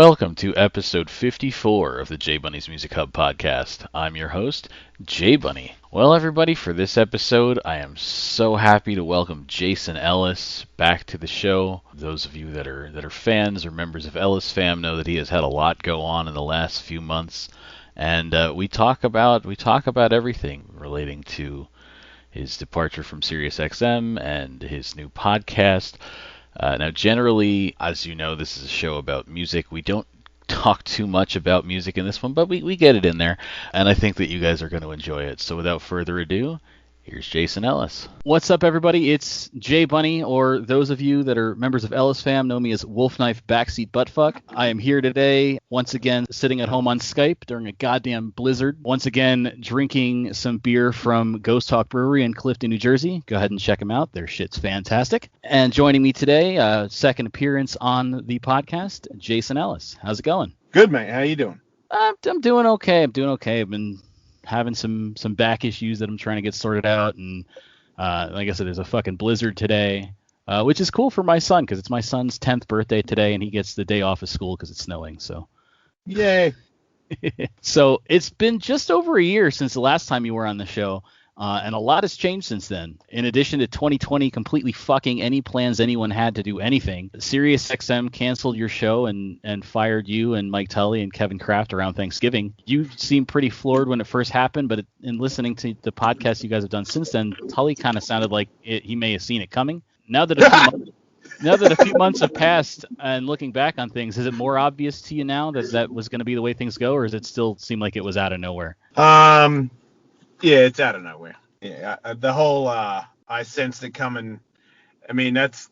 Welcome to episode 54 of the J Bunny's Music Hub podcast. I'm your host, J Bunny. Well, everybody, for this episode, I am so happy to welcome Jason Ellis back to the show. Those of you that are fans or members of Ellis Fam know that he has had a lot go on in the last few months, and we talk about everything relating to his departure from SiriusXM and his new podcast. Now, generally, as you know, this is a show about music. We don't talk too much about music in this one, but we get it in there, and I think that you guys are going to enjoy it. So without further ado, here's Jason Ellis. What's up, everybody? It's J Bunny, or those of you that are members of Ellis Fam know me as Wolf Knife Backseat Buttfuck. I am here today, once again, sitting at home on Skype during a goddamn blizzard. Once again, drinking some beer from Ghost Hawk Brewery in Clifton, New Jersey. Go ahead and check them out. Their shit's fantastic. And joining me today, second appearance on the podcast, Jason Ellis. How's it going? Good, mate. How you doing? I'm doing okay. I've been having some back issues that I'm trying to get sorted out, and like I said, there's a fucking blizzard today, which is cool for my son because it's my son's 10th birthday today, and he gets the day off of school because it's snowing. So, yay! So it's been just over a year since the last time you were on the show, and a lot has changed since then. In addition to 2020 completely fucking any plans anyone had to do anything, SiriusXM canceled your show and fired you and Mike Tully and Kevin Kraft around Thanksgiving. You seemed pretty floored when it first happened, but in listening to the podcast you guys have done since then, Tully kind of sounded like he may have seen it coming. Now that a few months have passed and looking back on things, is it more obvious to you now that was going to be the way things go, or does it still seem like it was out of nowhere? Yeah, it's out of nowhere. Yeah, the whole I sensed it coming. I mean, that's,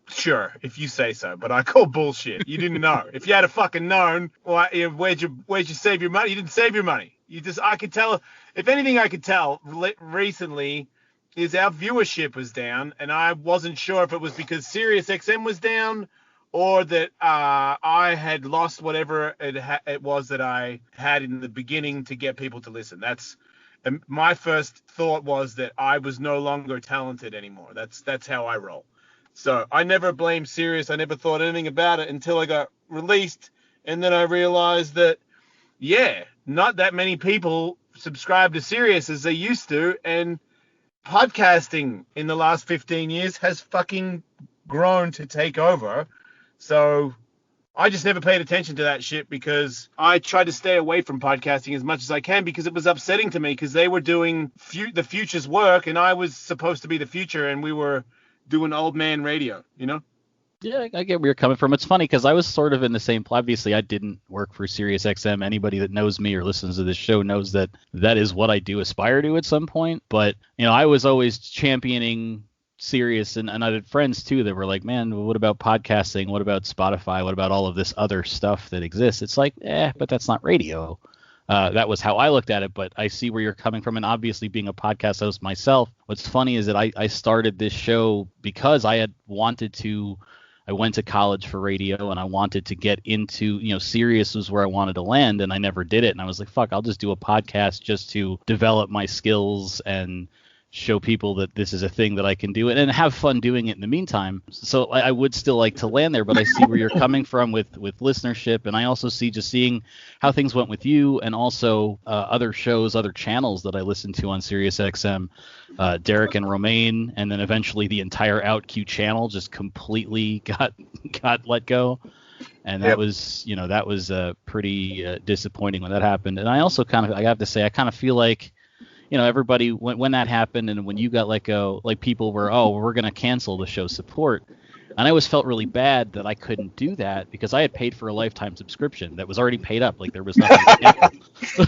sure, if you say so, but I call bullshit. You didn't know. If you had a fucking known, well, where'd you save your money? You didn't save your money. I could tell. If anything, I could tell recently is our viewership was down, and I wasn't sure if it was because SiriusXM was down or that I had lost whatever it was that I had in the beginning to get people to listen. And my first thought was that I was no longer talented anymore. That's how I roll. So I never blamed Sirius. I never thought anything about it until I got released. And then I realized that, not that many people subscribe to Sirius as they used to. And podcasting in the last 15 years has fucking grown to take over. So I just never paid attention to that shit because I tried to stay away from podcasting as much as I can because it was upsetting to me because they were doing the future's work and I was supposed to be the future and we were doing old man radio, Yeah, I get where you're coming from. It's funny because I was sort of in the same. Obviously, I didn't work for SiriusXM. Anybody that knows me or listens to this show knows that is what I do aspire to at some point. But, I was always championing Sirius, and I had friends too that were like, man, what about podcasting? What about Spotify? What about all of this other stuff that exists? It's like, but that's not radio. That was how I looked at it, but I see where you're coming from, and obviously being a podcast host myself, what's funny is that I started this show because I went to college for radio, and I wanted to get into, Sirius was where I wanted to land, and I never did it, and I was like, fuck, I'll just do a podcast just to develop my skills and show people that this is a thing that I can do and have fun doing it in the meantime. So I would still like to land there, but I see where you're coming from with listenership. And I also seeing how things went with you and also other shows, other channels that I listened to on SiriusXM, Derek and Romaine, and then eventually the entire OutQ channel just completely got let go. And that was pretty disappointing when that happened. And I also I have to say, I kind of feel like, everybody, when that happened and when you got let go, like people were, we're going to cancel the show support. And I always felt really bad that I couldn't do that because I had paid for a lifetime subscription that was already paid up. Like there was nothing to cancel.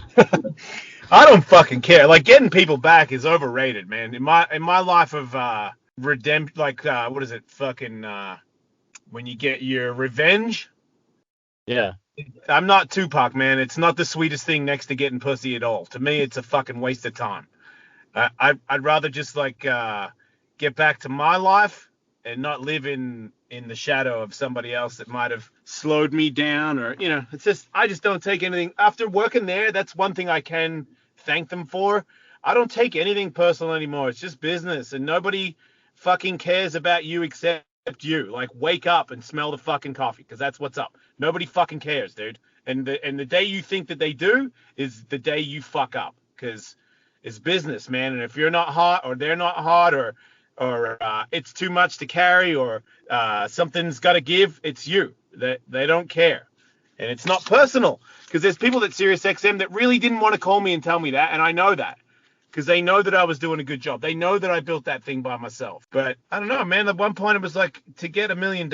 I don't fucking care. Like getting people back is overrated, man. In my life of redemption, like what is it? Fucking when you get your revenge. Yeah. I'm not Tupac, man. It's not the sweetest thing next to getting pussy at all. To me, it's a fucking waste of time. I'd rather just get back to my life and not live in the shadow of somebody else that might have slowed me down or, it's just, I just don't take anything. After working there, that's one thing I can thank them for. I don't take anything personal anymore. It's just business and nobody fucking cares about you except you. Like, wake up and smell the fucking coffee, because that's what's up. Nobody fucking cares, dude. And the day you think that they do is the day you fuck up, because it's business, man. And if you're not hot, or they're not hot, or it's too much to carry, or something's got to give, it's you. They don't care. And it's not personal, because there's people at SiriusXM that really didn't want to call me and tell me that, and I know that, because they know that I was doing a good job. They know that I built that thing by myself. But I don't know, man. At one point, it was like, to get $1 million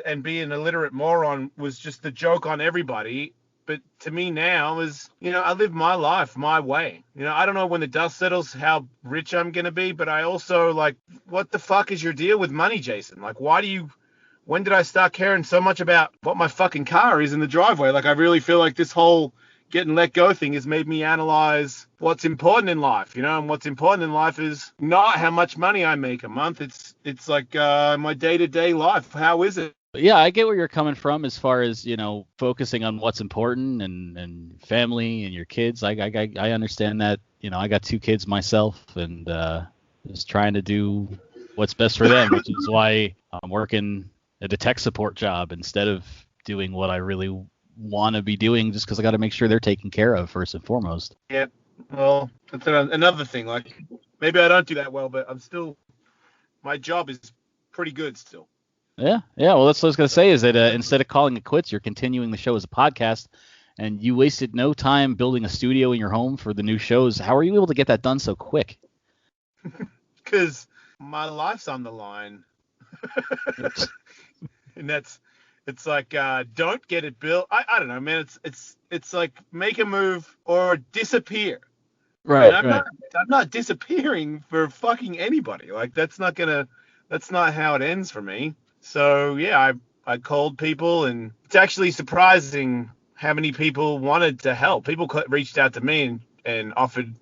and be an illiterate moron was just the joke on everybody. But to me now is, I live my life my way. I don't know when the dust settles how rich I'm going to be, but I also, like, what the fuck is your deal with money, Jason? Like, when did I start caring so much about what my fucking car is in the driveway? Like, I really feel like this whole getting let go thing has made me analyze what's important in life, and what's important in life is not how much money I make a month. It's like my day-to-day life. How is it? Yeah, I get where you're coming from as far as, focusing on what's important and family and your kids. I understand that. I got 2 kids myself, and just trying to do what's best for them, which is why I'm working at a tech support job instead of doing what I really want to be doing, just because I got to make sure they're taken care of first and foremost. Yeah, well, that's another thing. Like, maybe I don't do that well, but my job is pretty good still. Yeah. Well, that's what I was going to say, is that instead of calling it quits, you're continuing the show as a podcast, and you wasted no time building a studio in your home for the new shows. How are you able to get that done so quick? Because my life's on the line. And it's like, don't get it built. I don't know, man. It's like, make a move or disappear. Right. I'm not disappearing for fucking anybody. Like, that's not how it ends for me. So yeah, I called people, and it's actually surprising how many people wanted to help. People reached out to me and offered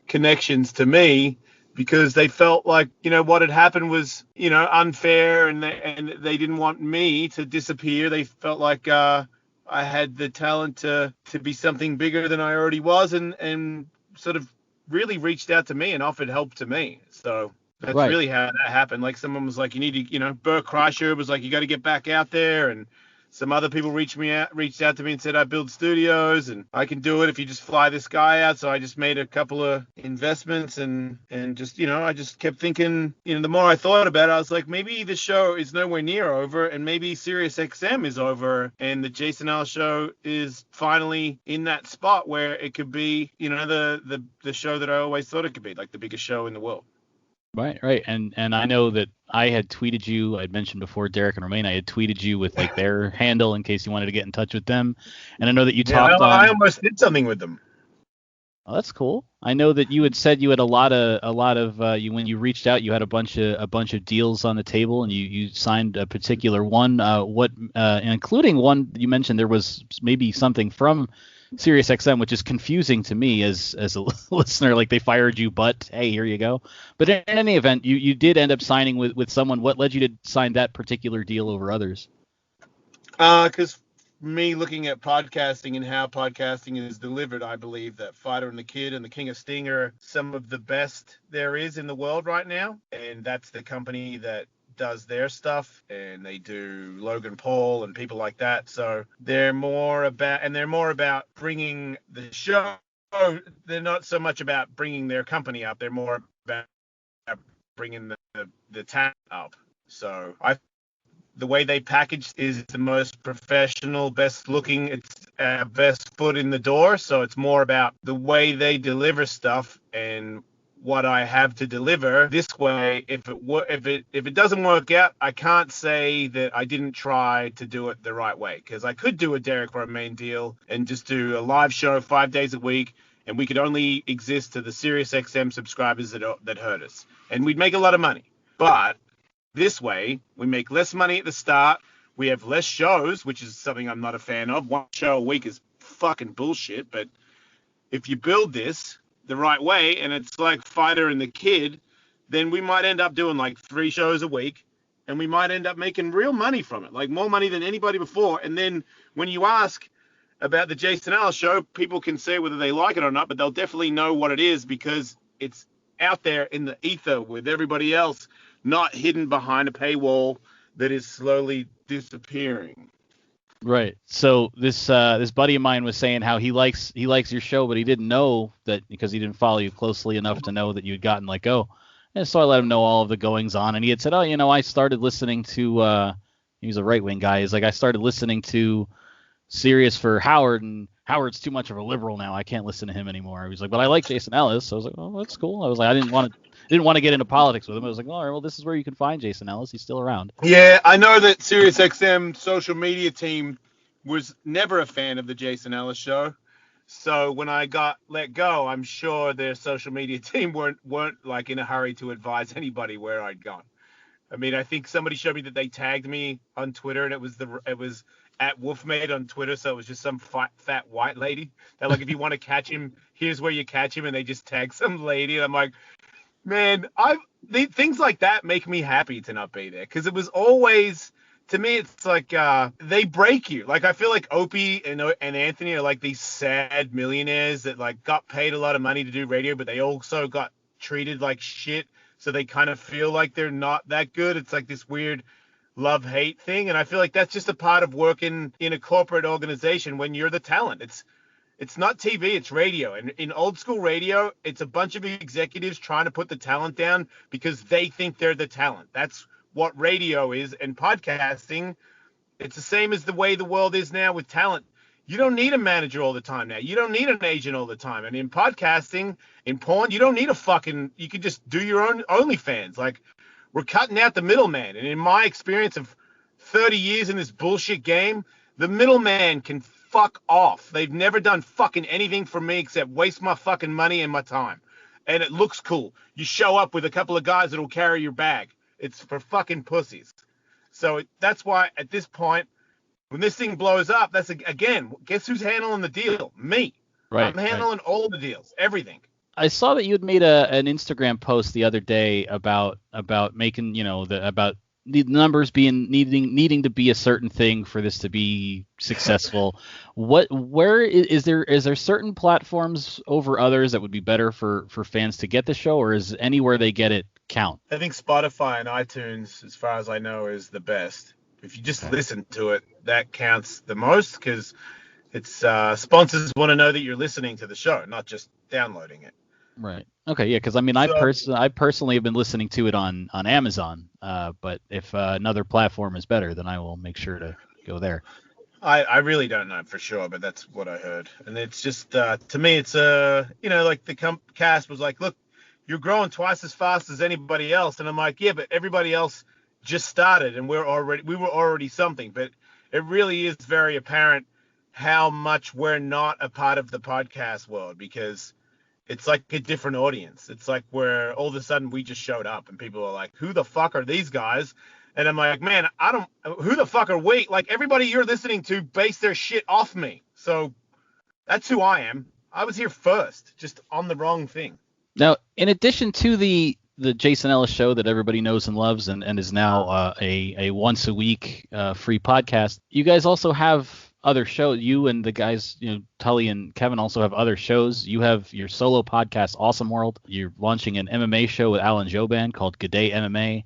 connections to me, because they felt like, what had happened was, unfair, and they didn't want me to disappear. They felt like I had the talent to be something bigger than I already was, and sort of really reached out to me and offered help to me. So that's right. Really how that happened. Like, someone was like, you need to, Bert Kreischer was like, you got to get back out there, and some other people reached out to me and said, I build studios and I can do it if you just fly this guy out. So I just made a couple of investments, and just, I just kept thinking, the more I thought about it, I was like, maybe the show is nowhere near over, and maybe SiriusXM is over, and the Jason Ellis Show is finally in that spot where it could be, the show that I always thought it could be, like the biggest show in the world. Right. And I know that I had tweeted you. I'd mentioned before, Derek and Romaine, I had tweeted you with like their handle in case you wanted to get in touch with them. And I know that you talked on. I almost did something with them. Oh, that's cool. I know that you had said you had a lot of you, when you reached out, you had a bunch of deals on the table, and you signed a particular one. Including one you mentioned there was maybe something from SiriusXM, which is confusing to me as a listener. Like, they fired you, but hey, here you go. But in any event, you did end up signing with someone. What led you to sign that particular deal over others? Because me looking at podcasting and how podcasting is delivered, I believe that Fighter and the Kid and the King of Sting are some of the best there is in the world right now, and that's the company that does their stuff, and they do Logan Paul and people like that. So they're more about bringing the show. They're not so much about bringing their company up. They're more about bringing the talent up. So the way they package is the most professional, best looking. It's best foot in the door. So it's more about the way they deliver stuff and what I have to deliver. This way, if it doesn't work out, I can't say that I didn't try to do it the right way, because I could do a Derek Romaine deal and just do a live show 5 days a week, and we could only exist to the SiriusXM subscribers that heard us, and we'd make a lot of money. But this way, we make less money at the start. We have less shows, which is something I'm not a fan of. One show a week is fucking bullshit. But if you build this the right way, and it's like Fighter and the Kid, then we might end up doing like 3 shows a week, and we might end up making real money from it, like more money than anybody before. And then when you ask about the Jason Ellis Show, people can say whether they like it or not, but they'll definitely know what it is, because it's out there in the ether with everybody else, not hidden behind a paywall, that is slowly disappearing. Right. So this buddy of mine was saying how he likes your show, but he didn't know that because he didn't follow you closely enough to know that you'd gotten let go. And so I let him know all of the goings on, and he had said, "Oh, I started listening to." He was a right wing guy. He's like, "I started listening to Sirius for Howard, and Howard's too much of a liberal now. I can't listen to him anymore." He was like, "But I like Jason Ellis." So I was like, "Oh, that's cool." I was like, I didn't want to get into politics with him. I was like, "All right, well, this is where you can find Jason Ellis. He's still around." Yeah, I know that SiriusXM social media team was never a fan of the Jason Ellis Show. So when I got let go, I'm sure their social media team weren't like in a hurry to advise anybody where I'd gone. I mean, I think somebody showed me that they tagged me on Twitter, and it was at Wolfmate on Twitter, so it was just some fat white lady. That like, if you want to catch him, here's where you catch him, and they just tag some lady. And I'm like, man, things like that make me happy to not be there, because it was always, to me, it's like they break you. Like, I feel like Opie and Anthony are like these sad millionaires that like got paid a lot of money to do radio, but they also got treated like shit, so they kind of feel like they're not that good. It's like this weird love-hate thing, and I feel like that's just a part of working in a corporate organization when you're the talent. It's not TV, it's radio. And in old school radio, it's a bunch of executives trying to put the talent down because they think they're the talent. That's what radio is. And podcasting, it's the same as the way the world is now with talent. You don't need a manager all the time now. You don't need an agent all the time. And in podcasting, in porn, you don't need you can just do your own OnlyFans. Like, we're cutting out the middleman. And in my experience of 30 years in this bullshit game, the middleman can fuck off. They've never done fucking anything for me except waste my fucking money and my time. And it looks cool. You show up with a couple of guys that'll carry your bag. It's for fucking pussies. So that's why at this point, when this thing blows up, that's, again, guess who's handling the deal? Me. Right. I'm handling all the deals, everything. I saw that you had made an Instagram post the other day about making, about the numbers needing to be a certain thing for this to be successful. Where is there certain platforms over others that would be better for fans to get the show, or is anywhere they get it count? I think Spotify and iTunes, as far as I know, is the best. If you just listen to it, that counts the most, because it's sponsors want to know that you're listening to the show, not just downloading it. Right. Okay. Yeah. Because I mean, I personally have been listening to it on Amazon. But if another platform is better, then I will make sure to go there. I really don't know for sure, but that's what I heard. And it's just to me, it's like the cast was like, look, you're growing twice as fast as anybody else, and I'm like, yeah, but everybody else just started, and we were already something. But it really is very apparent how much we're not a part of the podcast world, because it's like a different audience. It's like where all of a sudden we just showed up and people are like, who the fuck are these guys? And I'm like, man, who the fuck are we? Like, everybody you're listening to base their shit off me. So that's who I am. I was here first, just on the wrong thing. Now, in addition to the Jason Ellis Show that everybody knows and loves and is now a once a week free podcast, you guys also have other shows. You and the guys, Tully and Kevin, also have other shows. You have your solo podcast, Awesome World. You're launching an MMA show with Alan Joban called Good Day MMA.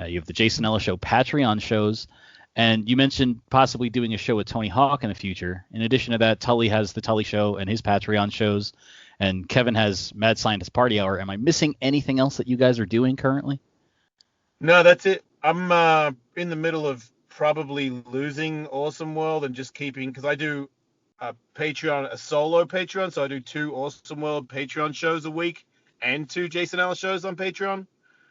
You have the Jason Ellis Show Patreon shows. And you mentioned possibly doing a show with Tony Hawk in the future. In addition to that, Tully has the Tully Show and his Patreon shows. And Kevin has Mad Scientist Party Hour. Am I missing anything else that you guys are doing currently? No, that's it. I'm in the middle of probably losing Awesome World and just keeping, because I do a solo Patreon, so I do 2 Awesome World Patreon shows a week and 2 Jason Ellis shows on Patreon.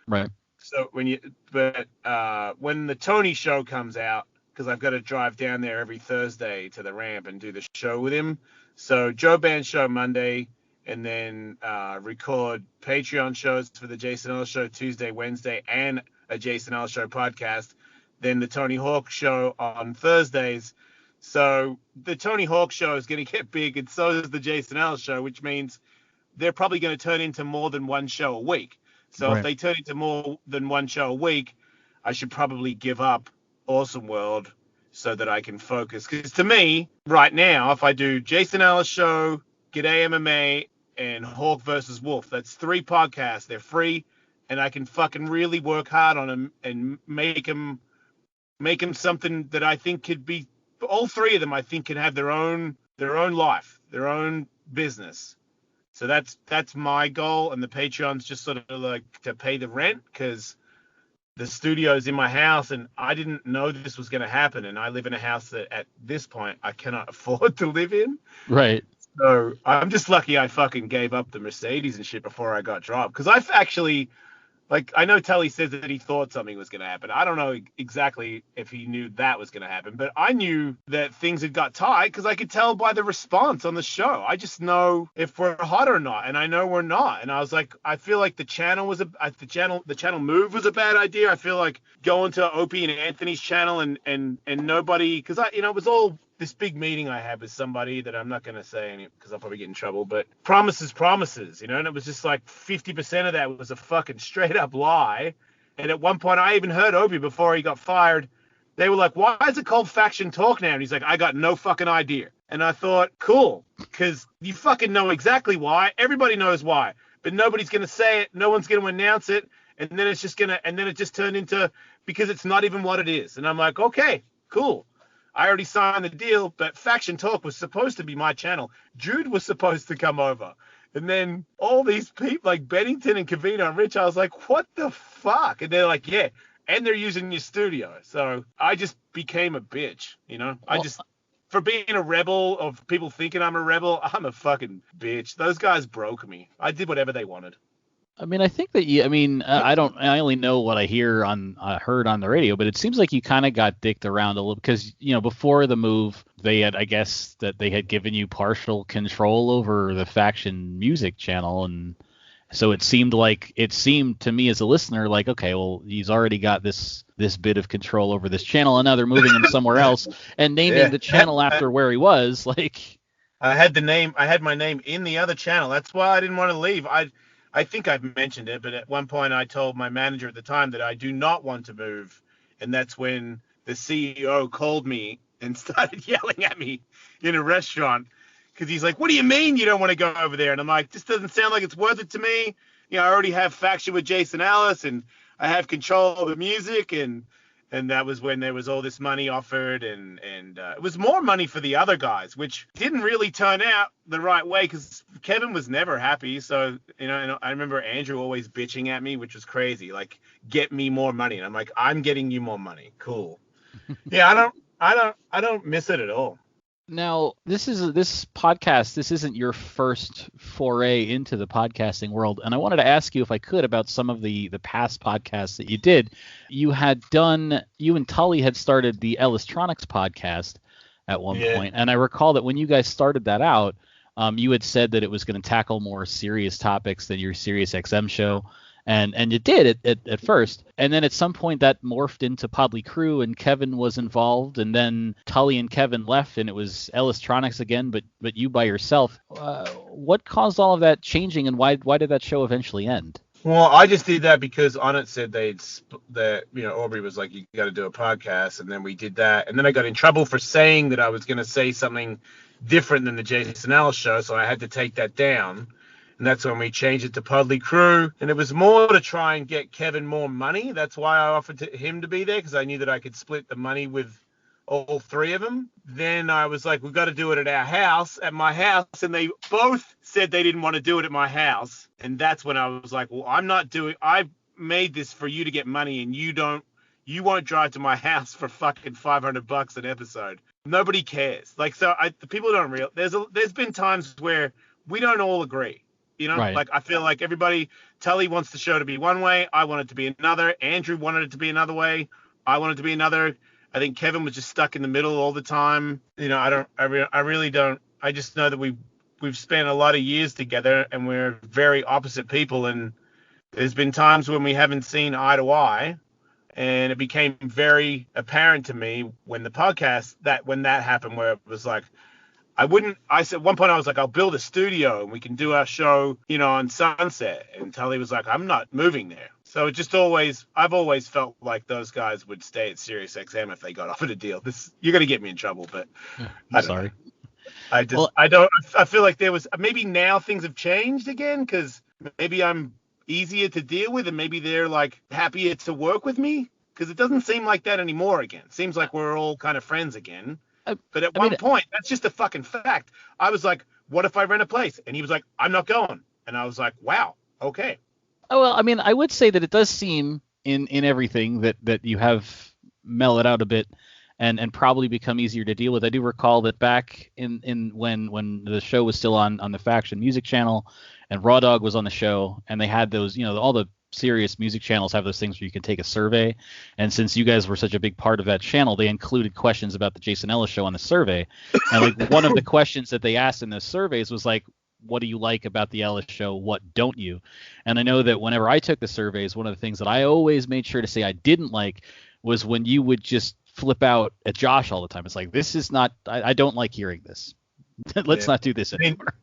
Right. So when the Tony show comes out, because I've got to drive down there every Thursday to the ramp and do the show with him. So Joe Band show Monday, and then record Patreon shows for the Jason Ellis Show Tuesday, Wednesday, and a Jason Ellis Show podcast. Then the Tony Hawk Show on Thursdays. So the Tony Hawk Show is going to get big, and so is the Jason Ellis Show, which means they're probably going to turn into more than one show a week. So If they turn into more than one show a week, I should probably give up Awesome World so that I can focus. Because to me, right now, if I do Jason Ellis Show, G'day MMA, and Hawk versus Wolf, that's 3 podcasts. They're free, and I can fucking really work hard on them and make them make them something that I think could be, all three of them I think can have their own life, their own business. So that's my goal, and the Patreon's just sort of like to pay the rent, because the studio's in my house, and I didn't know this was going to happen, and I live in a house that at this point I cannot afford to live in. Right. So I'm just lucky I fucking gave up the Mercedes and shit before I got dropped, because I've actually, like, I know Tully says that he thought something was going to happen. I don't know exactly if he knew that was going to happen, but I knew that things had got tight because I could tell by the response on the show. I just know if we're hot or not, and I know we're not. And I was like, I feel like the channel move was a bad idea. I feel like going to Opie and Anthony's channel and nobody, because it was all this big meeting I had with somebody that I'm not going to say any because I'll probably get in trouble, but promises, and it was just like 50% of that was a fucking straight up lie. And at one point I even heard Opie before he got fired. They were like, why is it called Faction Talk now? And he's like, I got no fucking idea. And I thought, cool, because you fucking know exactly why. Everybody knows why, but nobody's going to say it. No one's going to announce it. And then it's just and then it just turned into, because it's not even what it is. And I'm like, okay, cool. I already signed the deal, but Faction Talk was supposed to be my channel. Jude was supposed to come over. And then all these people like Bennington and Kavino and Rich, I was like, what the fuck? And they're like, yeah, and they're using your studio. So I just became a bitch, for being a rebel, of people thinking I'm a rebel, I'm a fucking bitch. Those guys broke me. I did whatever they wanted. I mean, I think that I only know what I heard on the radio, but it seems like you kind of got dicked around a little because, before the move, they had given you partial control over the Faction music channel. And so it seemed to me as a listener, like, okay, well, he's already got this bit of control over this channel, and now they're moving him somewhere else and naming the channel after where he was. Like, I had my name in the other channel. That's why I didn't want to leave. I think I've mentioned it, but at one point I told my manager at the time that I do not want to move. And that's when the CEO called me and started yelling at me in a restaurant, because he's like, what do you mean you don't want to go over there? And I'm like, this doesn't sound like it's worth it to me. I already have Faction with Jason Ellis, and I have control of the music. And that was when there was all this money offered, and it was more money for the other guys, which didn't really turn out the right way because Kevin was never happy. So, I remember Andrew always bitching at me, which was crazy. Like, get me more money. And I'm like, I'm getting you more money. Cool. Yeah, I don't miss it at all. Now, this podcast, this isn't your first foray into the podcasting world, and I wanted to ask you, if I could, about some of the past podcasts that you did. You and Tully had started the Ellismania podcast at one point, and I recall that when you guys started that out, you had said that it was going to tackle more serious topics than your SiriusXM show. And it did at first. And then at some point that morphed into Podly Crew, and Kevin was involved. And then Tully and Kevin left, and it was Ellistronics again, but you by yourself. What caused all of that changing, and why did that show eventually end? Well, I just did that because on it said Aubrey was like, you got to do a podcast. And then we did that. And then I got in trouble for saying that I was going to say something different than the Jason Ellis Show. So I had to take that down. And that's when we changed it to Podly Crew. And it was more to try and get Kevin more money. That's why I offered him to be there, because I knew that I could split the money with all three of them. Then I was like, we've got to do it at my house. And they both said they didn't want to do it at my house. And that's when I was like, well, I made this for you to get money, and you won't drive to my house for fucking $500 an episode. Nobody cares. Like, so the people don't realize there's been times where we don't all agree. Right. Like, I feel like Tully wants the show to be one way. I want it to be another. Andrew wanted it to be another way. I wanted it to be another. I think Kevin was just stuck in the middle all the time. I really don't. I just know that we've spent a lot of years together, and we're very opposite people. And there's been times when we haven't seen eye to eye. And it became very apparent to me when the podcast, when that happened, where it was like, I said at one point, I was like, I'll build a studio and we can do our show, on Sunset. And Tully was like, I'm not moving there. So I've always felt like those guys would stay at SiriusXM if they got offered a deal. You're going to get me in trouble, but I'm sorry. I feel like maybe now things have changed again, because maybe I'm easier to deal with, and maybe they're like happier to work with me. because it doesn't seem like that anymore again. It seems like we're all kind of friends again. But at one point, that's just a fucking fact. I was like, what if I rent a place? And he was like, I'm not going. And I was like, wow, okay. Oh, well, I mean, I would say that it does seem in everything that you have mellowed out a bit and probably become easier to deal with. I do recall that back in when the show was still on the Faction Music Channel and Raw Dog was on the show, and they had those, all the serious music channels have those things where you can take a survey. And since you guys were such a big part of that channel, they included questions about the Jason Ellis Show on the survey. And like one of the questions that they asked in the surveys was like, what do you like about the Ellis Show? What don't you? And I know that whenever I took the surveys, one of the things that I always made sure to say I didn't like was when you would just flip out at Josh all the time. It's like, this is not, I don't like hearing this. Let's not do this anymore.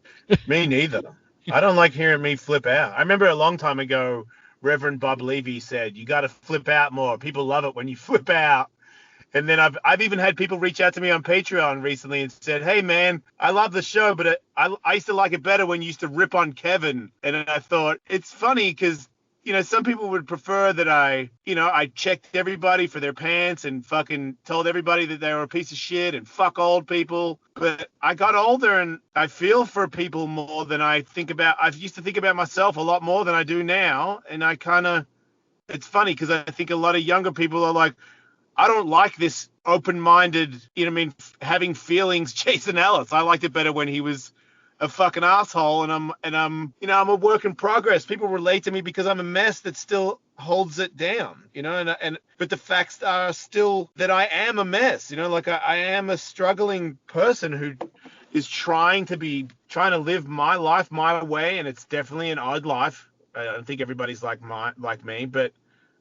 Me neither. I don't like hearing me flip out. I remember a long time ago, Reverend Bob Levy said, you got to flip out more. People love it when you flip out. And then I've even had people reach out to me on Patreon recently and said, hey, man, I love the show, but I used to like it better when you used to rip on Kevin. And I thought it's funny because, some people would prefer that I checked everybody for their pants and fucking told everybody that they were a piece of shit and fuck old people. But I got older and I feel for people more than I think about. I used to think about myself a lot more than I do now. And it's funny because I think a lot of younger people are like, I don't like this open-minded, having feelings Jason Ellis. I liked it better when he was a fucking asshole, and I'm a work in progress. People relate to me because I'm a mess that still holds it down, but the facts are still that I am a mess, I am a struggling person who is trying to live my life my way, and it's definitely an odd life. I don't think everybody's like me, but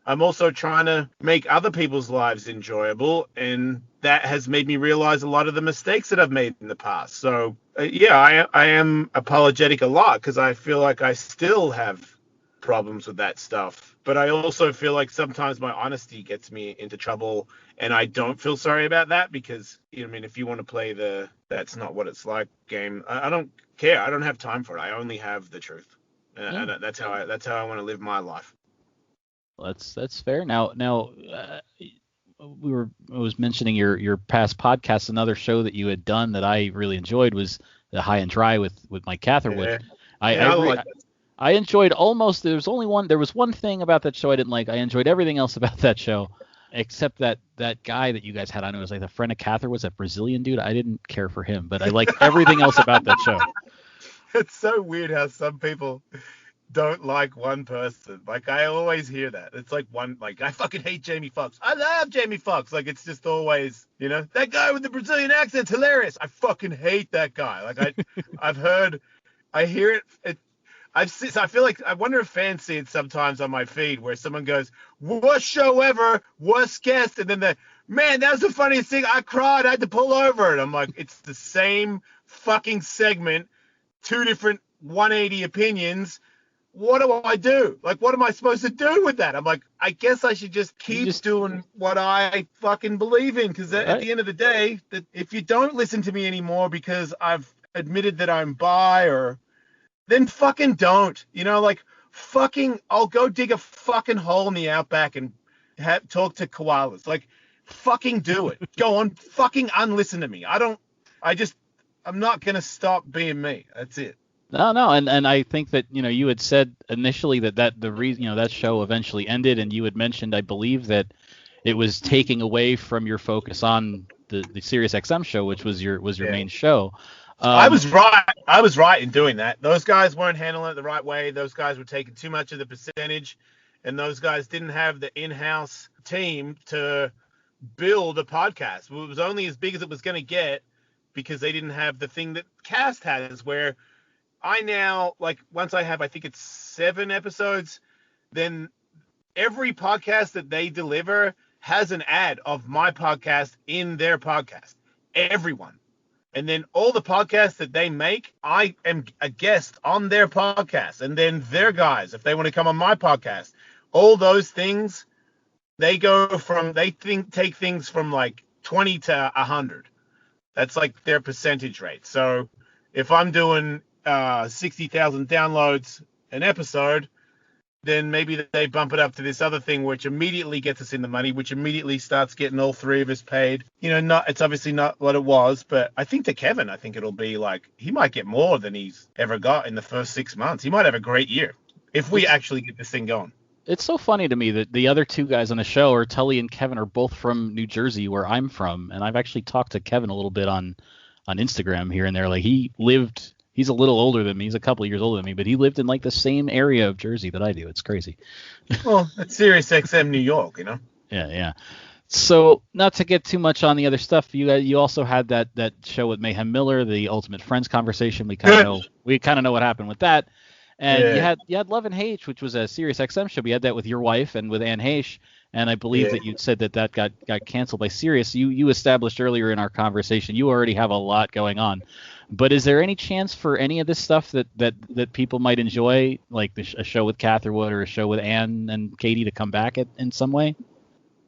I'm also trying to make other people's lives enjoyable, and that has made me realize a lot of the mistakes that I've made in the past. So, I am apologetic a lot because I feel like I still have problems with that stuff. But I also feel like sometimes my honesty gets me into trouble, and I don't feel sorry about that because, if you want to play the that's not what it's like game, I don't care. I don't have time for it. I only have the truth. And that's how I want to live my life. That's fair. Now, I was mentioning your past podcasts. Another show that you had done that I really enjoyed was the High and Dry with Mike Catherwood. Yeah. I enjoyed almost. There was one thing about that show I didn't like. I enjoyed everything else about that show, except that guy that you guys had on. It was like the friend of Catherwood's, that Brazilian dude. I didn't care for him, but I liked everything else about that show. It's so weird how some people don't like one person. Like, I always hear that. It's like I fucking hate Jamie Foxx. I love Jamie Foxx. Like, it's just always, that guy with the Brazilian accent's hilarious. I fucking hate that guy. Like, I hear it. I feel like, I wonder if fans see it sometimes on my feed where someone goes, worst show ever, worst guest, and then man, that was the funniest thing. I cried. I had to pull over. And I'm like, it's the same fucking segment, two different 180 opinions. What do I do? Like, what am I supposed to do with that? I'm like, I guess I should just keep doing what I fucking believe in. Because at the end of the day, that if you don't listen to me anymore because I've admitted that I'm bi, then fucking don't. Fucking, I'll go dig a fucking hole in the outback and talk to koalas. Like, fucking do it. Go on, fucking unlisten to me. I'm not going to stop being me. That's it. No, and I think that you had said initially that the reason that show eventually ended, and you had mentioned, I believe, that it was taking away from your focus on the SiriusXM show, which was your main show. I was right in doing that. Those guys weren't handling it the right way. Those guys were taking too much of the percentage, and those guys didn't have the in-house team to build a podcast. It was only as big as it was going to get because they didn't have the thing that Cast has, where I now, like, once I have, I think it's 7 episodes, then every podcast that they deliver has an ad of my podcast in their podcast. Everyone. And then all the podcasts that they make, I am a guest on their podcast. And then their guys, if they want to come on my podcast, all those things, take things from like 20 to 100. That's like their percentage rate. So if I'm doing 60,000 downloads an episode, then maybe they bump it up to this other thing, which immediately gets us in the money, which immediately starts getting all three of us paid. It's obviously not what it was, but I think to Kevin, I think it'll be like, he might get more than he's ever got in the first 6 months. He might have a great year if we actually get this thing going. It's so funny to me that the other two guys on the show, or Tully and Kevin, are both from New Jersey, where I'm from, and I've actually talked to Kevin a little bit on Instagram here and there. Like, he's a little older than me. He's a couple of years older than me, but he lived in like the same area of Jersey that I do. It's crazy. Well, it's SiriusXM New York, Yeah. So, not to get too much on the other stuff, you also had that show with Mayhem Miller, the Ultimate Friends conversation. We kind of know what happened with that. And you had Love and Hate, which was a SiriusXM show. We had that with your wife and with Anne Heche, and I believe that you said that got canceled by Sirius. You established earlier in our conversation you already have a lot going on, but is there any chance for any of this stuff that people might enjoy, like a show with Catherwood or a show with Anne and Katie, to come back in some way?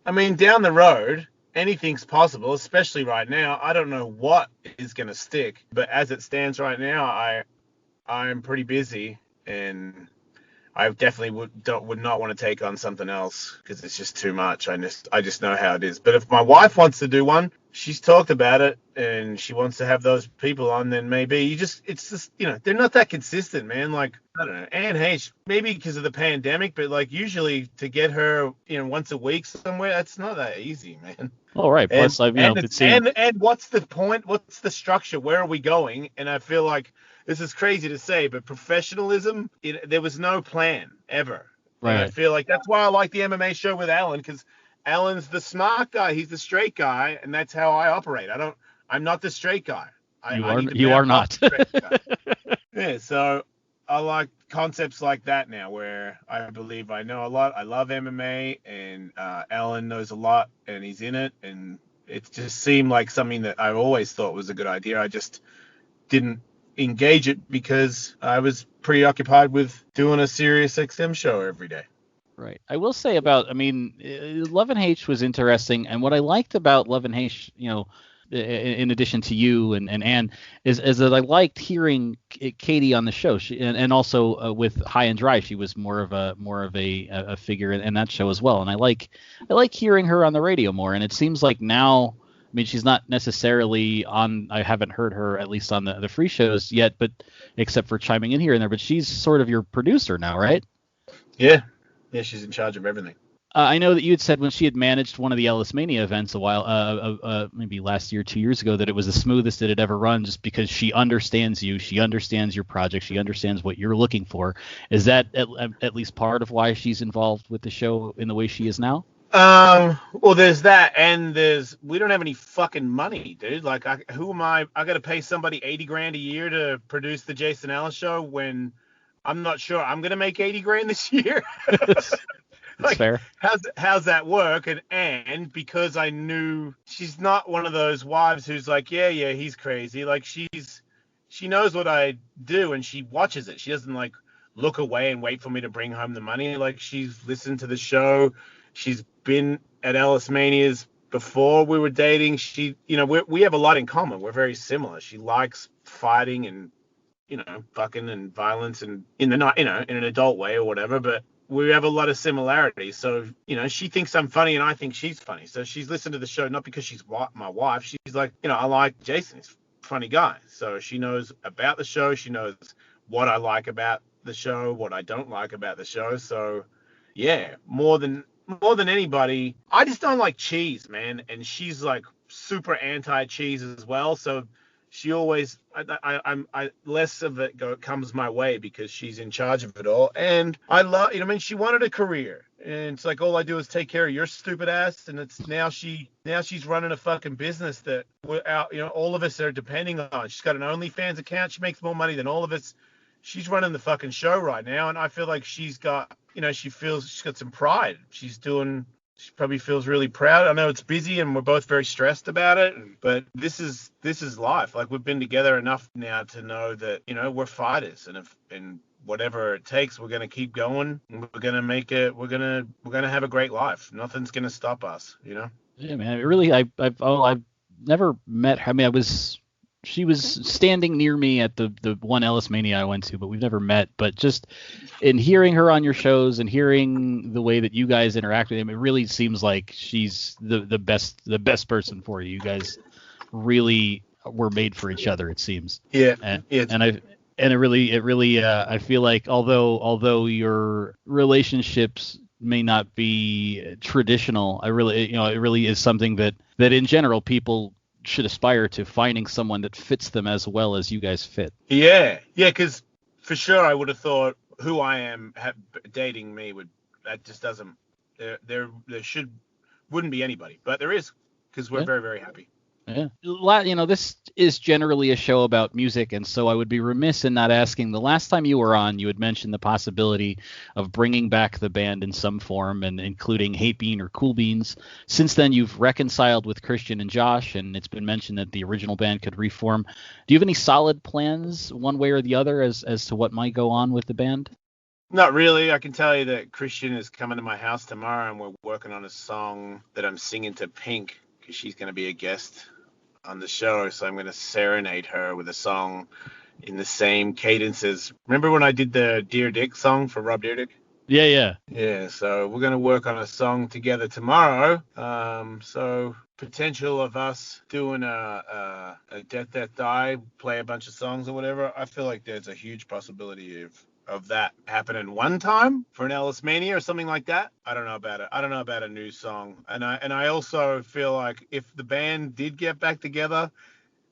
I mean, down the road, anything's possible, especially right now. I don't know what is going to stick, but as it stands right now, I'm pretty busy. And I definitely would not want to take on something else because it's just too much. I just know how it is. But if my wife wants to do one, she's talked about it and she wants to have those people on, then maybe it's just, they're not that consistent, man. Like, I don't know, Anne Heche, maybe because of the pandemic, but like usually to get her, once a week somewhere, that's not that easy, man. All right. Plus, and what's the point? What's the structure? Where are we going? And I feel like, this is crazy to say, but professionalism, there was no plan ever. Right. And I feel like that's why I like the MMA show with Alan, because Alan's the smart guy. He's the straight guy, and that's how I operate. I'm not the straight guy. You are not. Yeah, so I like concepts like that now, where I believe I know a lot. I love MMA, and Alan knows a lot, and he's in it, and it just seemed like something that I always thought was a good idea. I just didn't engage it because I was preoccupied with doing a SiriusXM show every day. Right. I will say Love and Hate was interesting, and what I liked about Love and Hate, in addition to you and Anne, is that I liked hearing Katie on the show. And also with High and Dry, she was more of a figure in that show as well. And I like hearing her on the radio more. And it seems like now, I mean, she's not necessarily on. I haven't heard her at least on the free shows yet, but except for chiming in here and there. But she's sort of your producer now, right? Yeah, she's in charge of everything. I know that you had said when she had managed one of the Ellismania events a while, maybe last year, 2 years ago, that it was the smoothest it had ever run, just because she understands you, she understands your project, she understands what you're looking for. Is that at least part of why she's involved with the show in the way she is now? Well, there's that, and we don't have any fucking money, dude. Like, who am I? I got to pay somebody $80,000 a year to produce the Jason Ellis Show when I'm not sure I'm gonna make $80,000 this year. That's fair. How's that work? And because I knew she's not one of those wives who's like, yeah, he's crazy. Like, she knows what I do and she watches it. She doesn't like look away and wait for me to bring home the money. Like, she's listened to the show. She's been at Ellismanias before we were dating. We have a lot in common. We're very similar. She likes fighting and, fucking and violence and in an adult way or whatever, but we have a lot of similarities. So, she thinks I'm funny and I think she's funny. So she's listened to the show, not because she's my wife. She's like, I like Jason. He's a funny guy. So she knows about the show. She knows what I like about the show, what I don't like about the show. So yeah, more than anybody, I just don't like cheese, man. And she's like super anti-cheese as well. So she always, I'm less of it comes my way because she's in charge of it all. And I love, she wanted a career, and it's like, all I do is take care of your stupid ass. And it's now she's running a fucking business that we're out, all of us are depending on. She's got an OnlyFans account. She makes more money than all of us. She's running the fucking show right now. And I feel like she's got, she feels she's got some pride. She probably feels really proud. I know it's busy and we're both very stressed about it, but this is life. Like, we've been together enough now to know that, we're fighters, and whatever it takes, we're going to keep going. We're going to make it. We're going to have a great life. Nothing's going to stop us, Yeah, man. It really, I've never met her. I mean, she was standing near me at the one Ellismania I went to, but we've never met. But just in hearing her on your shows and hearing the way that you guys interact with him, it really seems like she's the best person for you. You guys really were made for each other, it seems. Yeah. And it really I feel like although your relationships may not be traditional, it really is something that in general people should aspire to, finding someone that fits them as well as you guys fit. Yeah, because for sure I would have thought who I am dating me that just doesn't, there wouldn't be anybody, but there is, because we're very, very happy. Yeah. This is generally a show about music, and so I would be remiss in not asking, the last time you were on, you had mentioned the possibility of bringing back the band in some form, and including Hate Bean or Cool Beans. Since then, you've reconciled with Christian and Josh, and it's been mentioned that the original band could reform. Do you have any solid plans, one way or the other, as to what might go on with the band? Not really. I can tell you that Christian is coming to my house tomorrow, and we're working on a song that I'm singing to Pink, because she's going to be a guest on the show, so I'm going to serenade her with a song in the same cadence as, remember when I did the Dear Dick song for Rob Dyrdek? Yeah, so we're going to work on a song together tomorrow. So potential of us doing a Death Death Die, play a bunch of songs or whatever, I feel like there's a huge possibility of that happening one time for an Ellismania or something like that. I don't know about it. I don't know about a new song. And I also feel like if the band did get back together,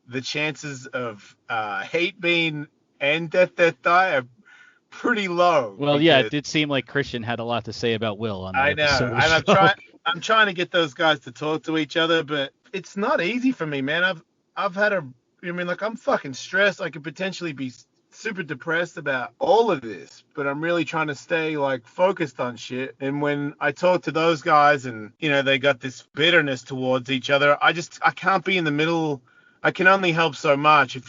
the chances of Hate Bean and Death Death Die are pretty low. Well, yeah, it did seem like Christian had a lot to say about Will on that. I know. And I'm trying to get those guys to talk to each other, but it's not easy for me, man. I'm fucking stressed. I could potentially be super depressed about all of this, but I'm really trying to stay focused on shit. And when I talk to those guys and they got this bitterness towards each other, I can't be in the middle. I can only help so much. If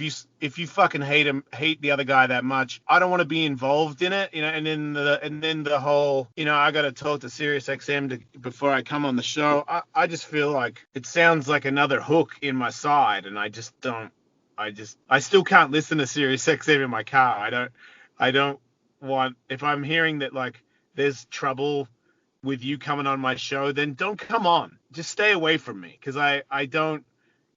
you fucking hate the other guy that much, I don't want to be involved in it, and then the whole, I got to talk to SiriusXM before I come on the show. I just feel like it sounds like another hook in my side, and I just don't. I still can't listen to SiriusXM in my car. I don't want, if I'm hearing that there's trouble with you coming on my show, then don't come on. Just stay away from me, because I don't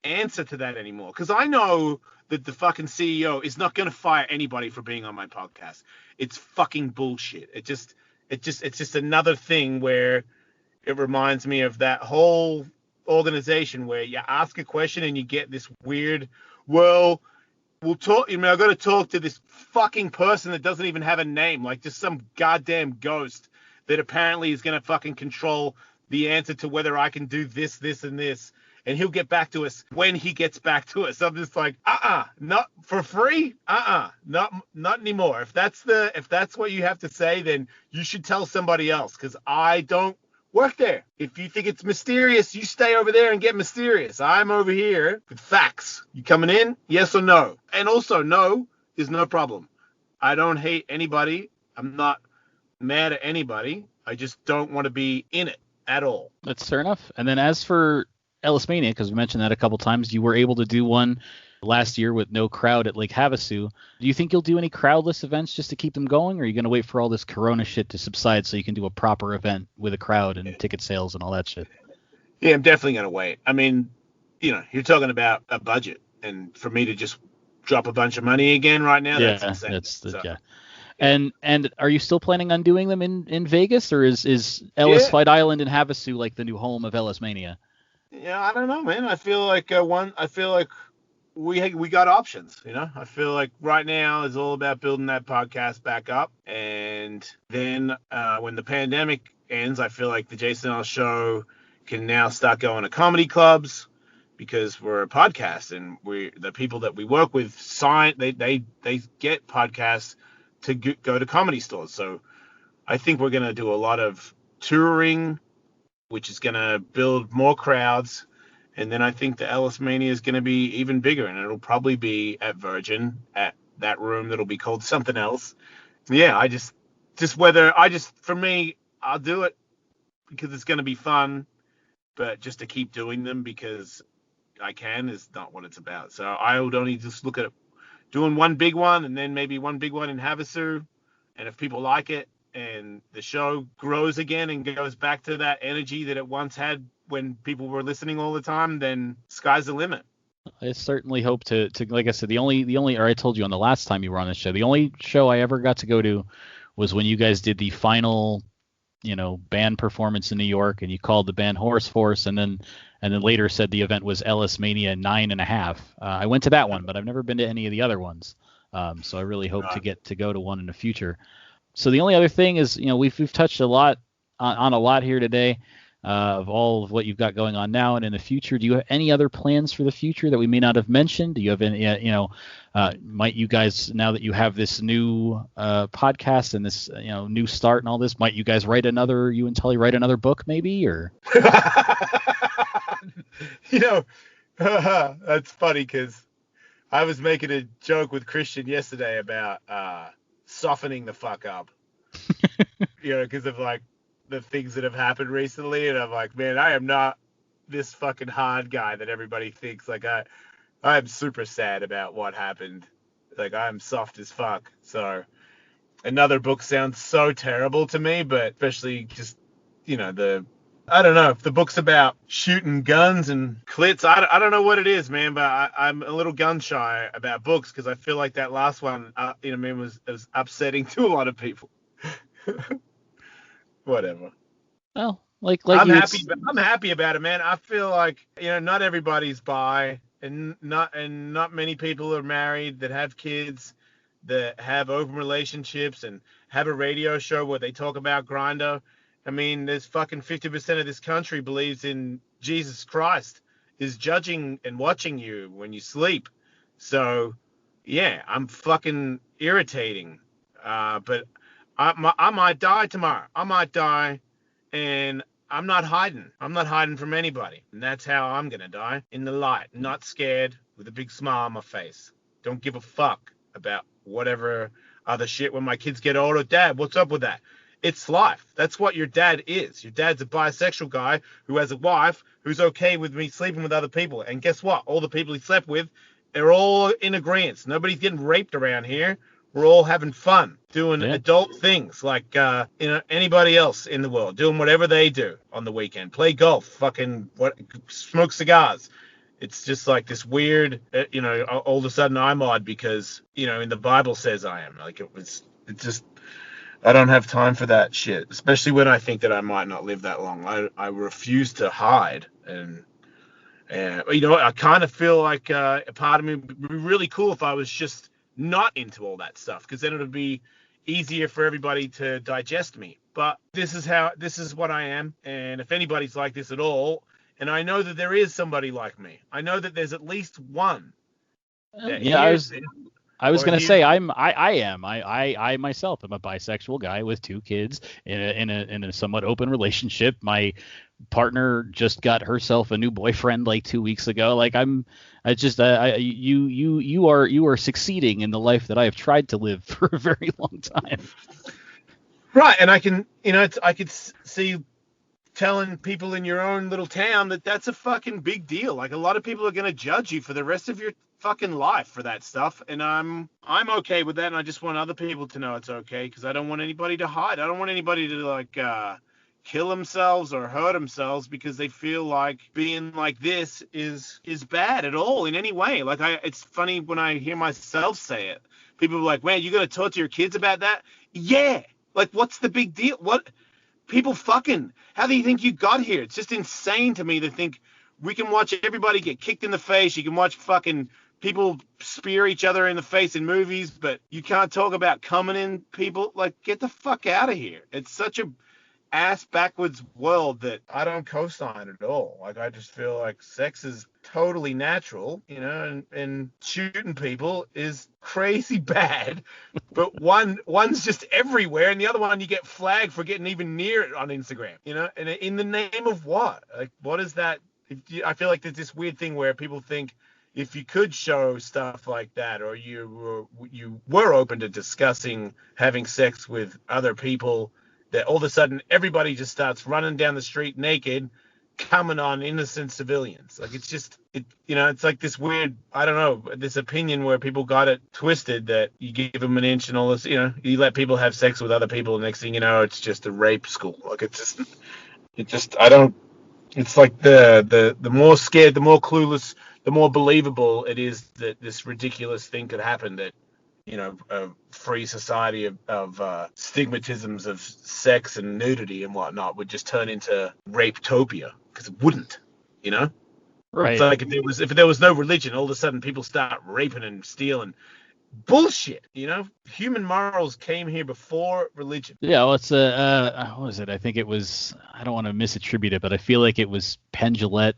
answer to that anymore. Because I know that the fucking CEO is not going to fire anybody for being on my podcast. It's fucking bullshit. It's just another thing where it reminds me of that whole organization where you ask a question and you get this weird, well, we'll talk. I got to talk to this fucking person that doesn't even have a name, just some goddamn ghost that apparently is going to fucking control the answer to whether I can do this, this, and this. And he'll get back to us when he gets back to us. I'm just like, not for free. Not anymore. If that's what you have to say, then you should tell somebody else, because I don't work there. If you think it's mysterious, you stay over there and get mysterious. I'm over here with facts. You coming in? Yes or no? And also, no is no problem. I don't hate anybody. I'm not mad at anybody. I just don't want to be in it at all. That's fair enough. And then as for Ellismania, because we mentioned that a couple times, you were able to do one last year with no crowd at Lake Havasu. Do you think you'll do any crowdless events just to keep them going, or are you going to wait for all this corona shit to subside so you can do a proper event with a crowd and ticket sales and all that shit? Yeah, I'm definitely going to wait. I mean, you're talking about a budget, and for me to just drop a bunch of money again right now, that's insane. Yeah. And are you still planning on doing them in Vegas, or is Ellis Fight Island and Havasu like the new home of Ellismania? Yeah, I don't know, man. I feel like we got options, I feel like right now is all about building that podcast back up, and then when the pandemic ends, I feel like the Jason Ellis Show can now start going to comedy clubs, because we're a podcast, and the people that we work with they get podcasts to go to comedy stores. So I think we're gonna do a lot of touring, which is gonna build more crowds. And then I think the Ellismania is going to be even bigger, and it'll probably be at Virgin, at that room that'll be called something else. Yeah, for me, I'll do it because it's going to be fun, but just to keep doing them, because I can is not what it's about. So I would only just look at doing one big one and then maybe one big one in Havasu. And if people like it and the show grows again and goes back to that energy that it once had when people were listening all the time, then sky's the limit. I certainly hope to like I said, the only, or I told you on the last time you were on the show, the only show I ever got to go to was when you guys did the final, band performance in New York, and you called the band Horse Force, and then later said the event was Ellismania 9.5. I went to that one, but I've never been to any of the other ones. So I really hope to get to go to one in the future. So the only other thing is, we've touched a lot on a lot here today. Of all of what you've got going on now and in the future. Do you have any other plans for the future that we may not have mentioned? Do you have any, might you guys, now that you have this new podcast and this, new start and all this, might you guys you and Tully write another book maybe, or? That's funny because I was making a joke with Christian yesterday about softening the fuck up, because of like, the things that have happened recently, and I'm like, man, I am not this fucking hard guy that everybody thinks. Like I'm super sad about what happened. Like I'm soft as fuck. So another book sounds so terrible to me, but especially just I don't know if the book's about shooting guns and clits. I don't know what it is, man, but I'm a little gun shy about books because I feel like that last one, was upsetting to a lot of people. Whatever. Well, I'm happy about it, man. I feel like not everybody's bi, and not many people are married that have kids, that have open relationships, and have a radio show where they talk about Grindr. I mean, there's fucking 50% of this country believes in Jesus Christ is judging and watching you when you sleep. So yeah, I'm fucking irritating. But I might die tomorrow. I might die, and I'm not hiding. I'm not hiding from anybody. And that's how I'm going to die, in the light, not scared, with a big smile on my face. Don't give a fuck about whatever other shit when my kids get older. Dad, what's up with that? It's life. That's what your dad is. Your dad's a bisexual guy who has a wife who's okay with me sleeping with other people. And guess what? All the people he slept with are all in agreement. Nobody's getting raped around here. We're all having fun, doing adult things like anybody else in the world, doing whatever they do on the weekend. Play golf, smoke cigars. It's just like this weird, all of a sudden I'm odd because, in the Bible says I am. Like it's just, I don't have time for that shit, especially when I think that I might not live that long. I refuse to hide. And I kind of feel like a part of me would be really cool if I was just not into all that stuff, because then it would be easier for everybody to digest me. But this is what I am, and if anybody's like this at all, and I know that there is somebody like me, I know that there's at least one. I was gonna say I myself am a bisexual guy with 2 kids in a somewhat open relationship. My partner just got herself a new boyfriend like 2 weeks ago. Like you are succeeding in the life that I have tried to live for a very long time. Right, and I can I could see telling people in your own little town that that's a fucking big deal. Like a lot of people are gonna judge you for the rest of your fucking life for that stuff, and I'm okay with that, and I just want other people to know it's okay, because I don't want anybody to hide. I don't want anybody to kill themselves or hurt themselves because they feel like being like this is bad at all in any way. Like it's funny when I hear myself say it. People are like, man, you gotta talk to your kids about that? Yeah. Like, what's the big deal? What people fucking, how do you think you got here? It's just insane to me to think we can watch everybody get kicked in the face. You can watch fucking people spear each other in the face in movies, but you can't talk about coming in people. Like, get the fuck out of here. It's such a ass backwards world that I don't co-sign at all. Like, I just feel like sex is totally natural, and shooting people is crazy bad, but one's just everywhere, and the other one you get flagged for getting even near it on Instagram, and in the name of what? Like, what is that? I feel like there's this weird thing where people think if you could show stuff like that, or you were open to discussing having sex with other people, that all of a sudden everybody just starts running down the street naked, coming on innocent civilians. Like, it's just, it's like this weird, I don't know, this opinion where people got it twisted that you give them an inch and all this, you let people have sex with other people, and next thing you know, it's just a rape school. Like, it's like the more scared, the more clueless, the more believable it is that this ridiculous thing could happen, that, a free society of stigmatisms of sex and nudity and whatnot would just turn into rape-topia, because it wouldn't, Right. It's like if there was no religion, all of a sudden people start raping and stealing. Bullshit, Human morals came here before religion. Yeah, well, it's what was it? I think it was, I don't want to misattribute it, but I feel like it was Penn Jillette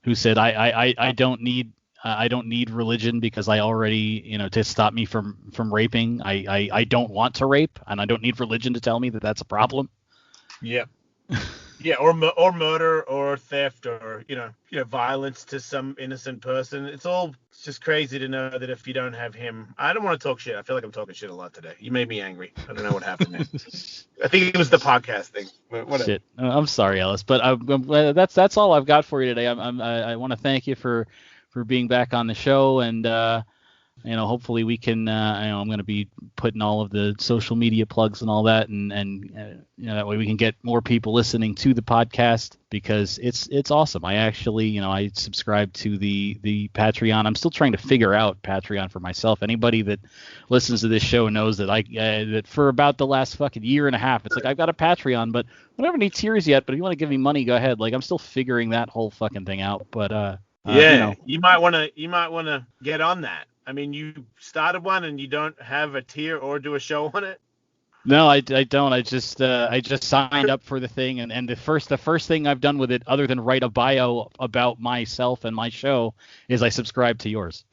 who said, I don't need religion because I already, to stop me from raping. I don't want to rape, and I don't need religion to tell me that that's a problem. Yeah. Yeah, or murder or theft or, violence to some innocent person. It's just crazy to know that if you don't have him, I don't want to talk shit. I feel like I'm talking shit a lot today. You made me angry. I don't know what happened there. I think it was the podcast thing. Whatever. Shit. I'm sorry, Ellis, but that's all I've got for you today. I want to thank you for being back on the show, and hopefully we can. I'm going to be putting all of the social media plugs and all that, and that way we can get more people listening to the podcast, because it's awesome. I actually, I subscribe to the Patreon. I'm still trying to figure out Patreon for myself. Anybody that listens to this show knows that that for about the last fucking year and a half, it's like, I've got a Patreon, but I don't have any tiers yet. But if you want to give me money, go ahead. Like, I'm still figuring that whole fucking thing out. But you might want to get on that. I mean, you started one and you don't have a tier or do a show on it? No, I don't. I just signed up for the thing, and the first thing I've done with it, other than write a bio about myself and my show, is I subscribe to yours.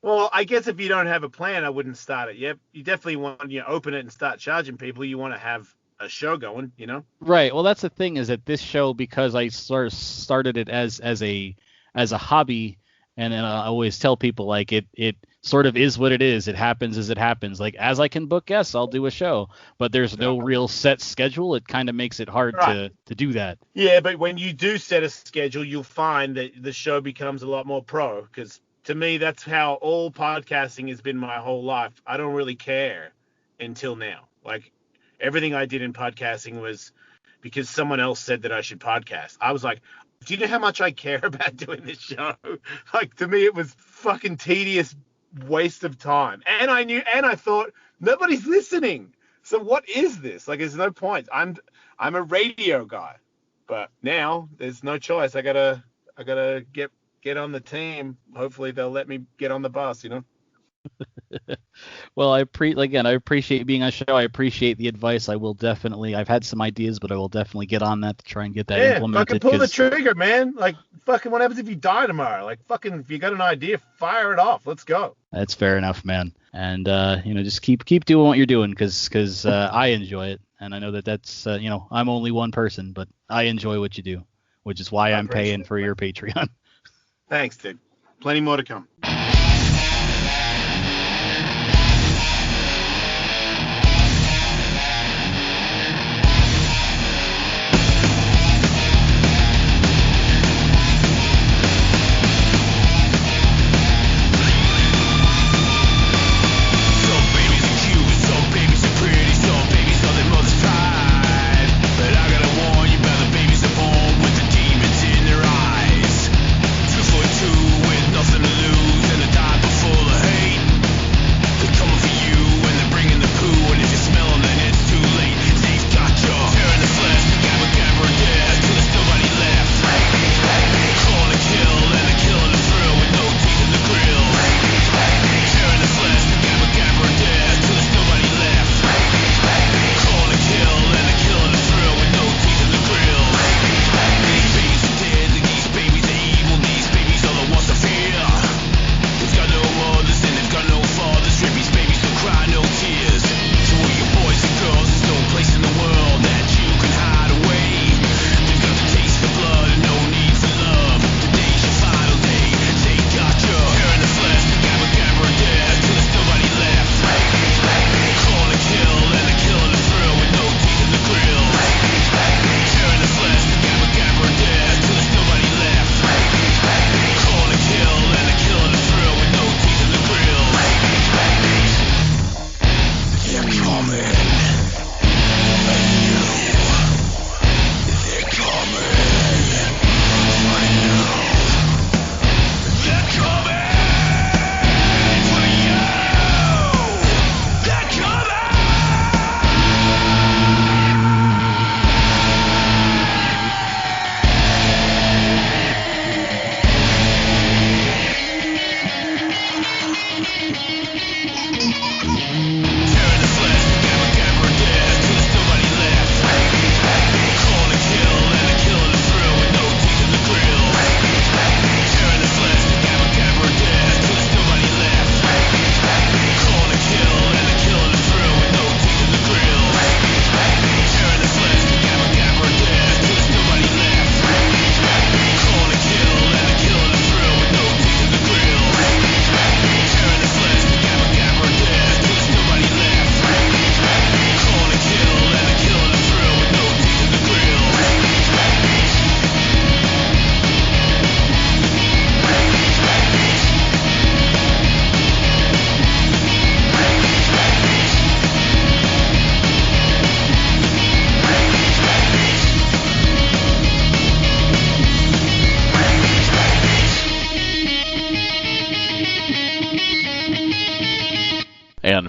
Well, I guess if you don't have a plan, I wouldn't start it yet. You definitely want open it and start charging people. You want to have a show going, Right. Well, that's the thing, is that this show, because I sort of started it as a hobby, and then I always tell people, like, it sort of is what it is. It happens as it happens. Like, as I can book guests, I'll do a show, but there's no real set schedule. It kind of makes it hard to do that. Yeah, but when you do set a schedule, you'll find that the show becomes a lot more pro, because to me, that's how all podcasting has been my whole life. I don't really care until now. Like, everything I did in podcasting was because someone else said that I should podcast. I was like, do you know how much I care about doing this show? Like, to me, it was fucking tedious waste of time. And I thought, nobody's listening. So what is this? Like, there's no point. I'm a radio guy. But now there's no choice. I gotta get on the team. Hopefully they'll let me get on the bus, Well, I appreciate being on the show. I appreciate the advice. I will definitely. I've had some ideas, but I will definitely get on that to try and get that implemented. Fucking pull the trigger, man. Like, fucking, what happens if you die tomorrow? Like, fucking, if you got an idea, fire it off. Let's go. That's fair enough, man. And just keep doing what you're doing, because I enjoy it, and I know that's I'm only one person, but I enjoy what you do, which is why I'm paying for your Patreon. Thanks, dude. Plenty more to come. Nothing to lose.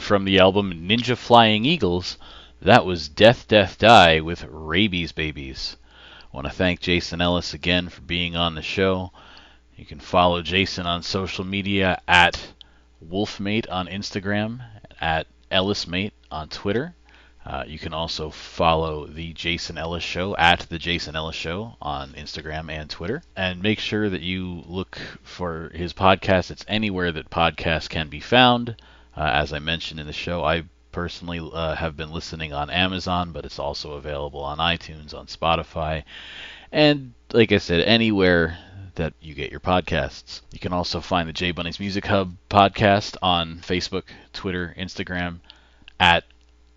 from the album Ninja Flying Eagles, that was Death, Death, Die with Rabies Babies. I want to thank Jason Ellis again for being on the show. You can follow Jason on social media at Wolfmate on Instagram, at Ellismate on Twitter. You can also follow the Jason Ellis Show at the Jason Ellis Show on Instagram and Twitter. And make sure that you look for his podcast. It's anywhere that podcasts can be found. As I mentioned in the show, I personally have been listening on Amazon, but it's also available on iTunes, on Spotify, and like I said, anywhere that you get your podcasts. You can also find the J Bunny's Music Hub podcast on Facebook, Twitter, Instagram, at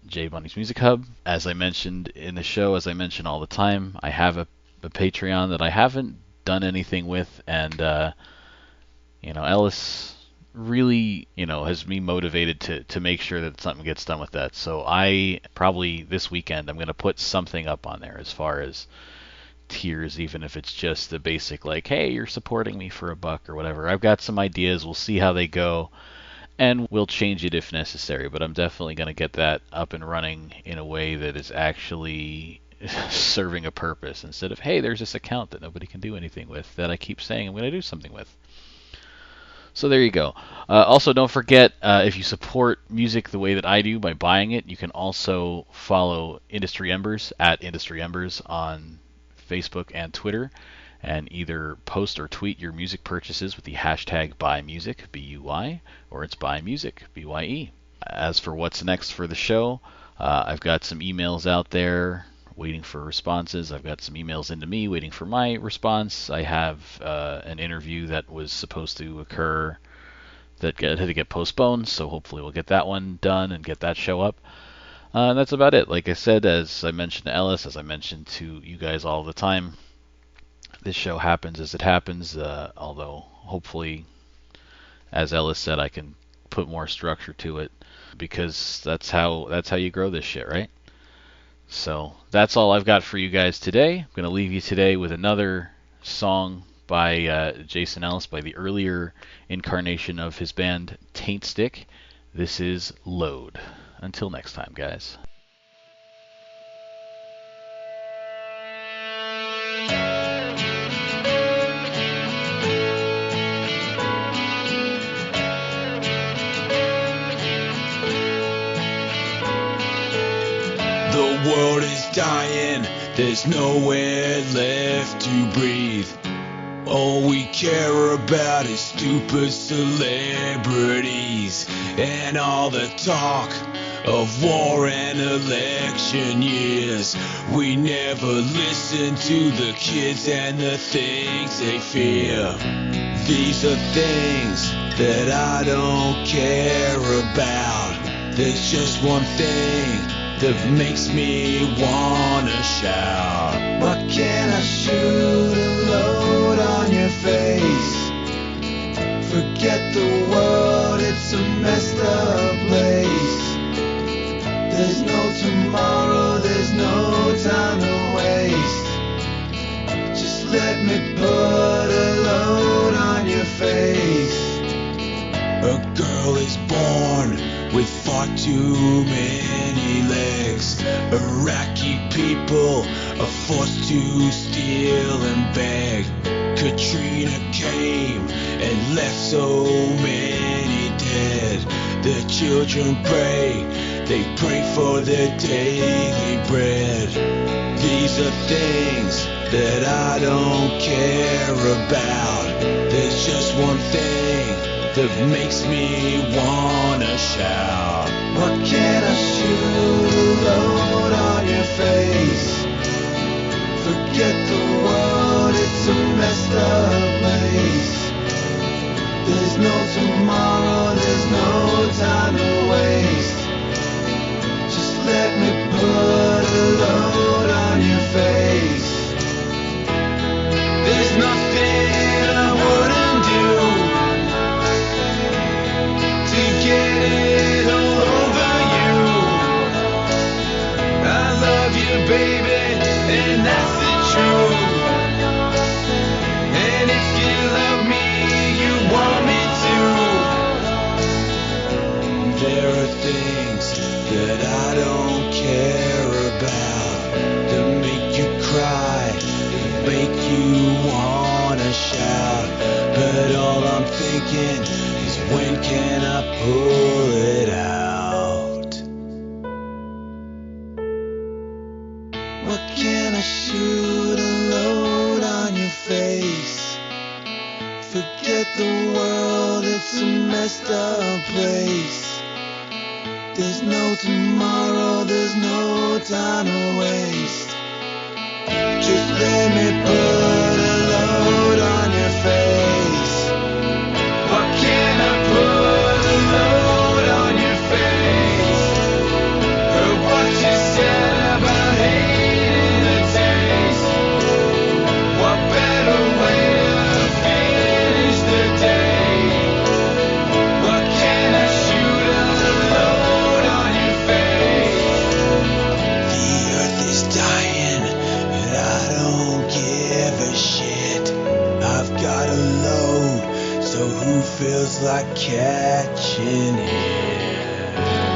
J Bunny's Music Hub. As I mentioned in the show, as I mention all the time, I have a Patreon that I haven't done anything with, and Ellis really has me motivated to make sure that something gets done with that. So I probably this weekend I'm going to put something up on there as far as tiers, even if it's just the basic, like, hey, you're supporting me for $1 or whatever. I've got some ideas. We'll see how they go, and we'll change it if necessary. But I'm definitely going to get that up and running in a way that is actually serving a purpose, instead of, hey, there's this account that nobody can do anything with that I keep saying I'm going to do something with. So there you go. Also, don't forget, if you support music the way that I do by buying it, you can also follow Industry Embers at Industry Embers on Facebook and Twitter, and either post or tweet your music purchases with the hashtag BuyMusic, B-U-Y, or it's BuyMusic, B-Y-E. As for what's next for the show, I've got some emails out there waiting for responses. I've got some emails into me waiting for my response. I have an interview that was supposed to occur that had to get postponed, so hopefully we'll get that one done and get that show up. And that's about it. Like I said, as I mentioned to Ellis, as I mentioned to you guys all the time, this show happens as it happens, although hopefully, as Ellis said, I can put more structure to it, because that's how you grow this shit, right? So that's all I've got for you guys today. I'm going to leave you today with another song by Jason Ellis, by the earlier incarnation of his band Taintstick. This is Load. Until next time, guys. The world is dying, there's nowhere left to breathe. All we care about is stupid celebrities and all the talk of war and election years. We never listen to the kids and the things they fear. These are things that I don't care about. There's just one thing that makes me wanna shout. Why can't I shoot a load on your face? Forget the world, it's a messed up place. There's no tomorrow, there's no time to waste. Just let me put a load on your face. A girl is born with far too many legs. Iraqi people are forced to steal and beg. Katrina came and left so many dead. The children pray, they pray for their daily bread. These are things that I don't care about. There's just one thing that makes me wanna shout. Why can't I shoot a load on your face? Forget the world, it's a messed up place. There's no tomorrow, there's no time to waste. Just let me put a load on your face. There's nothing I wouldn't do to get it all over you. I don't care about, to make you cry, to make you wanna shout. But all I'm thinking is, when can I pull it out? What can I shoot a load on your face? Forget the world, it's a messed up place. There's no tomorrow, there's no time to waste. Just let me put a load on your face. What can I put a load on your face? Heard what you said about hating the taste. What better way to finish the day? What can I shoot a load on your face? The earth is dying, and I don't give a shit. I've got a load, so who feels like catching it?